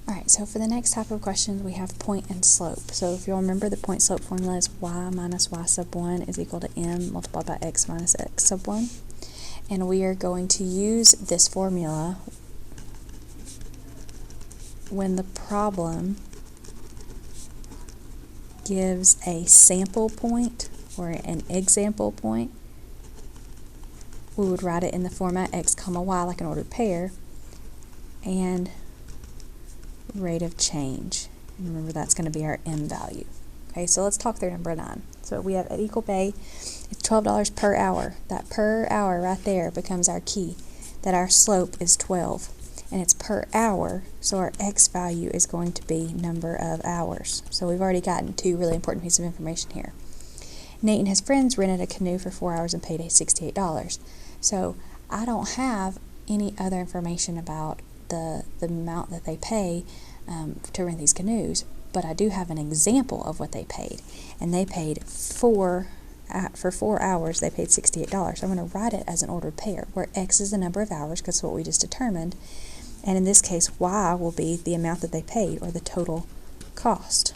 Alright, so for the next type of questions, we have point and slope. So if you'll remember, the point slope formula is y minus y sub 1 is equal to m multiplied by x minus x sub 1. And we are going to use this formula when the problem gives a sample point or an example point. We would write it in the format x comma y like an ordered pair, and rate of change. And remember, that's going to be our m value. Okay, so let's talk through number 9. So we have at equal pay, it's $12 per hour. That per hour right there becomes our key, that our slope is 12. And it's per hour, so our x value is going to be number of hours. So we've already gotten 2 really important pieces of information here. Nate and his friends rented a canoe for 4 hours and paid $68. So I don't have any other information about the amount that they pay to rent these canoes, but I do have an example of what they paid. And they paid for 4 hours, they paid $68. I'm going to write it as an ordered pair, where x is the number of hours, because that's what we just determined. And in this case, y will be the amount that they paid, or the total cost.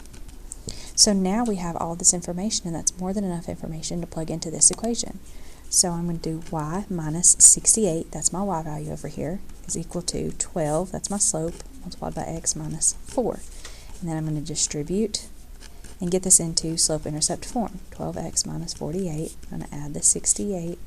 So now we have all this information, and that's more than enough information to plug into this equation. So I'm going to do y minus 68, that's my y value over here, is equal to 12, that's my slope, multiplied by x minus 4. And then I'm going to distribute and get this into slope-intercept form. 12x minus 48, I'm going to add the 68,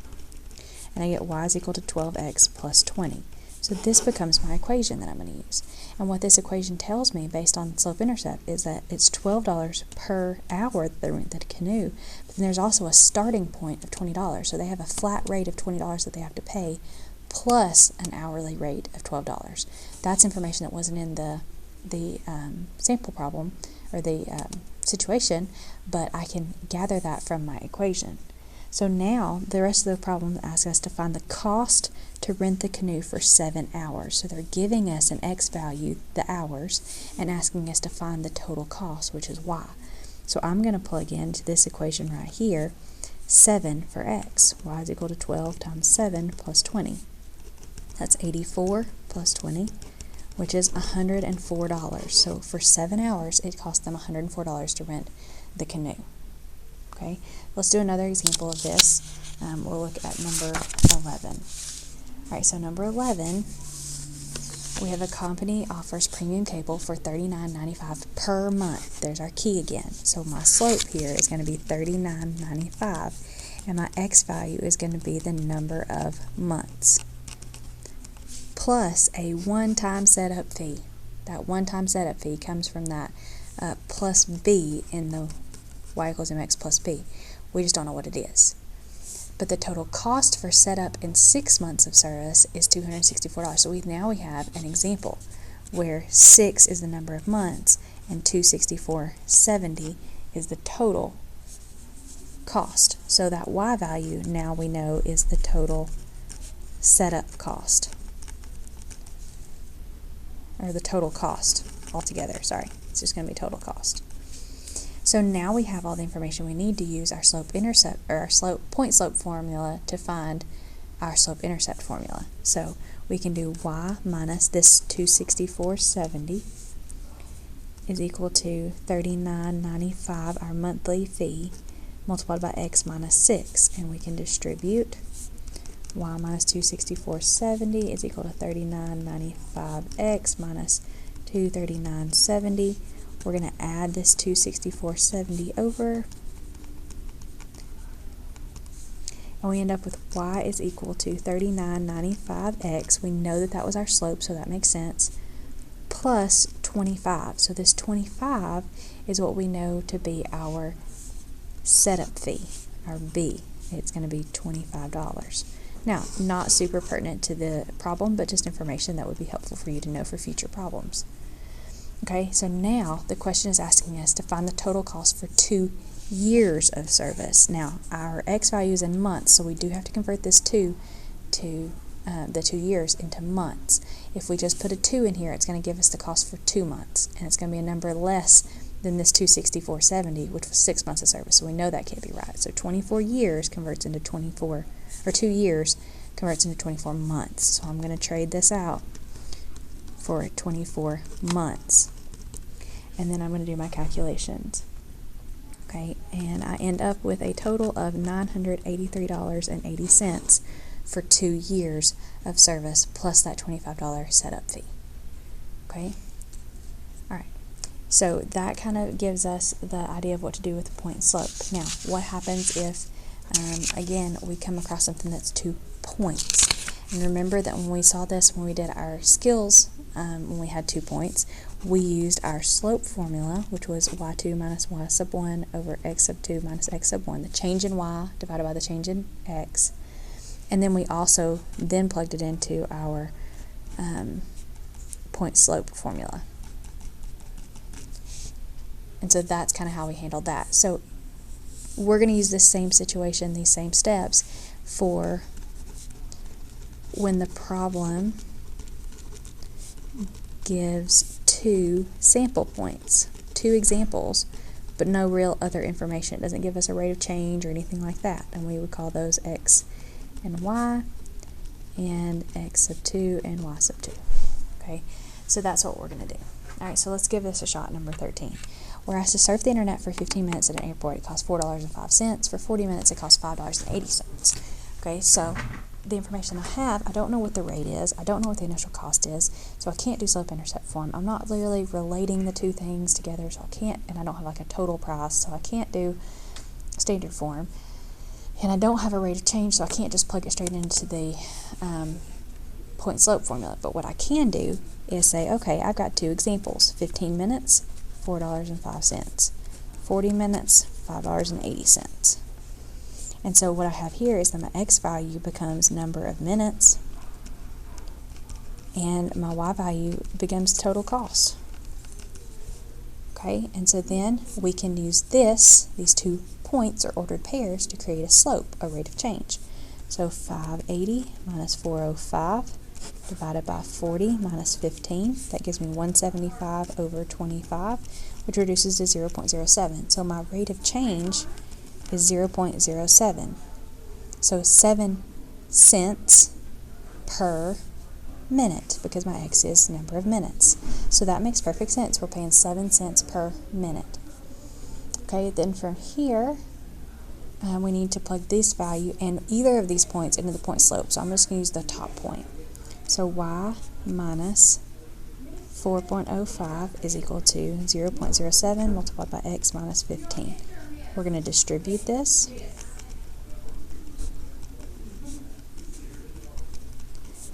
and I get y is equal to 12x plus 20. So this becomes my equation that I'm going to use. And what this equation tells me, based on slope-intercept, is that it's $12 per hour that they rent the canoe, but then there's also a starting point of $20. So they have a flat rate of $20 that they have to pay, plus an hourly rate of $12. That's information that wasn't in the sample problem, or the situation, but I can gather that from my equation. So now the rest of the problem asks us to find the cost to rent the canoe for 7 hours. So they're giving us an x value, the hours, and asking us to find the total cost, which is y. So I'm going to plug into this equation right here 7 for x. Y is equal to 12 times 7 plus 20. That's 84 plus 20, which is $104. So for 7 hours, it cost them $104 to rent the canoe. Okay, let's do another example of this. We'll look at number 11. Alright, so number 11, we have a company offers premium cable for $39.95 per month. There's our key again. So my slope here is going to be $39.95, and my x value is going to be the number of months, plus a one-time setup fee. That one-time setup fee comes from that plus b in the y equals mx plus b. We just don't know what it is. But the total cost for setup in 6 months of service is $264. So now we have an example where 6 is the number of months and $264.70 is the total cost. So that y value now we know is the total setup cost, or the total cost altogether. Sorry, it's just going to be total cost. So now we have all the information we need to use our slope-intercept, or our point slope formula, to find our slope-intercept formula. So we can do y minus this $264.70 is equal to $39.95, our monthly fee, multiplied by x minus 6, and we can distribute y minus $264.70 is equal to $39.95x minus $239.70. We're going to add this $264.70 over, and we end up with y is equal to $39.95x. We know that that was our slope, so that makes sense, plus 25. So this 25 is what we know to be our setup fee, our B. It's going to be $25. Now, not super pertinent to the problem, but just information that would be helpful for you to know for future problems. Okay, so now the question is asking us to find the total cost for 2 years of service. Now, our x value is in months, so we do have to convert this 2 to the 2 years into months. If we just put a 2 in here, it's going to give us the cost for 2 months, and it's going to be a number less than this $264.70, which was 6 months of service. So we know that can't be right. So 24 years converts into 24, or 2 years converts into 24 months. So I'm going to trade this out for 24 months. And then I'm going to do my calculations. Okay, and I end up with a total of $983.80 for 2 years of service plus that $25 setup fee. Okay, all right. So that kind of gives us the idea of what to do with the point slope. Now, what happens if, again, we come across something that's 2 points? And remember that when we saw this, when we did our skills, when we had 2 points, we used our slope formula, which was y2 minus y sub 1 over x sub 2 minus x sub 1, the change in y divided by the change in x. And then we also then plugged it into our point slope formula. And so that's kind of how we handled that. So we're going to use this same situation, these same steps, for when the problem gives 2 sample points, 2 examples, but no real other information. It doesn't give us a rate of change or anything like that. And we would call those x and y, and x sub 2 and y sub 2. Okay, so that's what we're going to do. All right, so let's give this a shot, number 13. We're asked to surf the internet for 15 minutes at an airport. It costs $4.05. For 40 minutes, it costs $5.80. Okay, so the information I have, I don't know what the rate is. I don't know what the initial cost is, so I can't do slope-intercept form. I'm not really relating the 2 things together, so I can't, and I don't have like a total price, so I can't do standard form. And I don't have a rate of change, so I can't just plug it straight into the point slope formula. But what I can do is say, okay, I've got 2 examples. 15 minutes, $4.05. 40 minutes, $5.80. And so what I have here is that my x value becomes number of minutes, and my y value becomes total cost. Okay, and so then we can use these 2 points or ordered pairs to create a slope, a rate of change. So 580 minus 405 divided by 40 minus 15, that gives me 175 over 25, which reduces to 0.07. So my rate of change is 0.07. So 7 cents per minute, because my x is number of minutes. So that makes perfect sense. We're paying 7 cents per minute. Okay, then from here, we need to plug this value and either of these points into the point slope. So I'm just going to use the top point. So y minus 4.05 is equal to 0.07 multiplied by x minus 15. We're going to distribute this.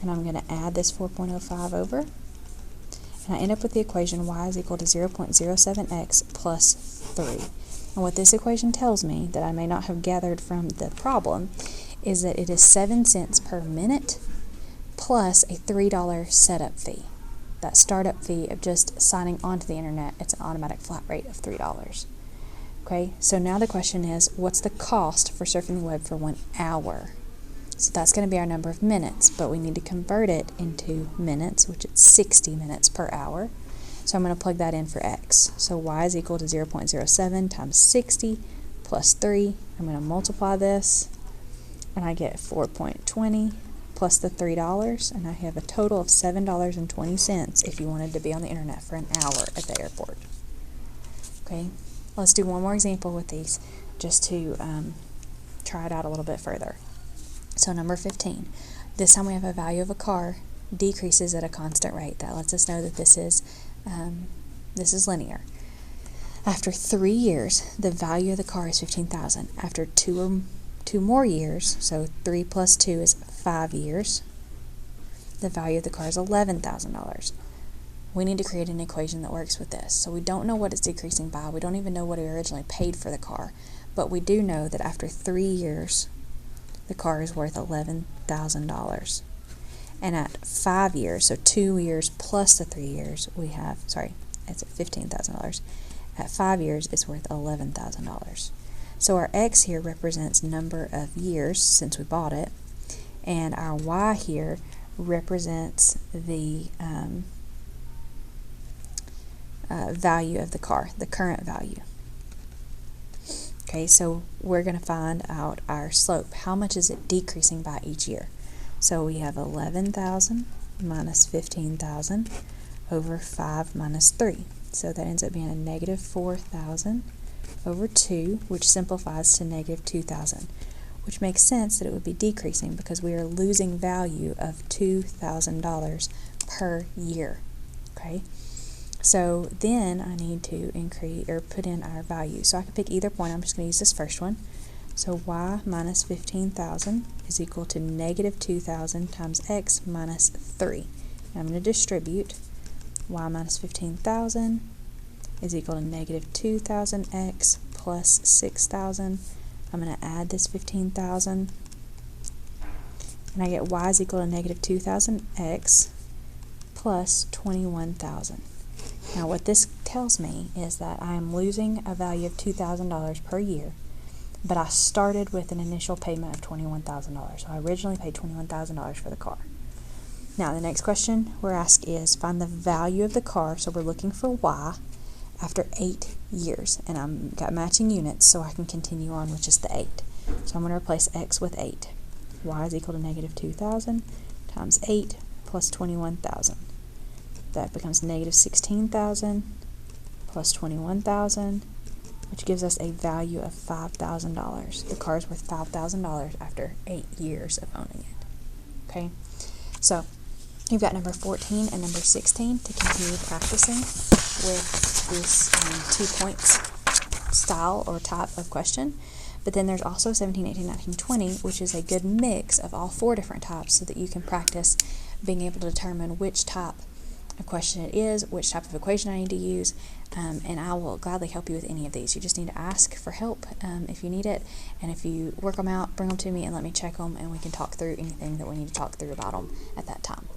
And I'm going to add this 4.05 over. And I end up with the equation y is equal to 0.07x plus 3. And what this equation tells me, that I may not have gathered from the problem, is that it is 7 cents per minute plus a $3 setup fee. That startup fee of just signing onto the internet, it's an automatic flat rate of $3. Okay, so now the question is, what's the cost for surfing the web for 1 hour? So that's going to be our number of minutes, but we need to convert it into minutes, which is 60 minutes per hour. So I'm going to plug that in for x. So y is equal to 0.07 times 60 plus 3. I'm going to multiply this, and I get 4.20 plus the $3, and I have a total of $7.20 if you wanted to be on the internet for an hour at the airport. Okay, let's do one more example with these just to try it out a little bit further. So number 15, this time we have a value of a car decreases at a constant rate. That lets us know that this is linear. After 3 years, the value of the car is $15,000. After two more years, so 3 plus 2 is 5 years, the value of the car is $11,000. We need to create an equation that works with this. So we don't know what it's decreasing by. We don't even know what we originally paid for the car. But we do know that after 3 years, the car is worth $11,000. And at 5 years, so 2 years plus the 3 years, it's at $15,000. At 5 years, it's worth $11,000. So our x here represents number of years since we bought it, and our y here represents the value of the car, the current value. Okay, so we're going to find out our slope. How much is it decreasing by each year? So we have 11,000 minus 15,000 over 5 minus 3. So that ends up being a negative 4,000 over 2, which simplifies to negative 2,000, which makes sense that it would be decreasing because we are losing value of $2,000 per year. Okay, so then I need to increase or put in our value. So I can pick either point. I'm just going to use this first one. So y minus 15,000 is equal to negative 2,000 times x minus 3. Now I'm going to distribute. Y minus 15,000 is equal to negative 2,000x plus 6,000. I'm going to add this 15,000, and I get y is equal to negative 2,000x plus 21,000. Now what this tells me is that I am losing a value of $2,000 per year, but I started with an initial payment of $21,000. So I originally paid $21,000 for the car. Now the next question we're asked is find the value of the car, so we're looking for y, after 8 years. And I've got matching units, so I can continue on with just the 8. So I'm going to replace x with 8. Y is equal to negative 2,000 times 8 plus 21,000. That becomes negative 16,000 plus 21,000, which gives us a value of $5,000. The car is worth $5,000 after 8 years of owning it. Okay, so you've got number 14 and number 16 to continue practicing with this 2 points style or type of question. But then there's also 17, 18, 19, 20, which is a good mix of all 4 different types so that you can practice being able to determine which type of question it is, which type of equation I need to use, and I will gladly help you with any of these. You just need to ask for help if you need it, and if you work them out, bring them to me and let me check them, and we can talk through anything that we need to talk through about them at that time.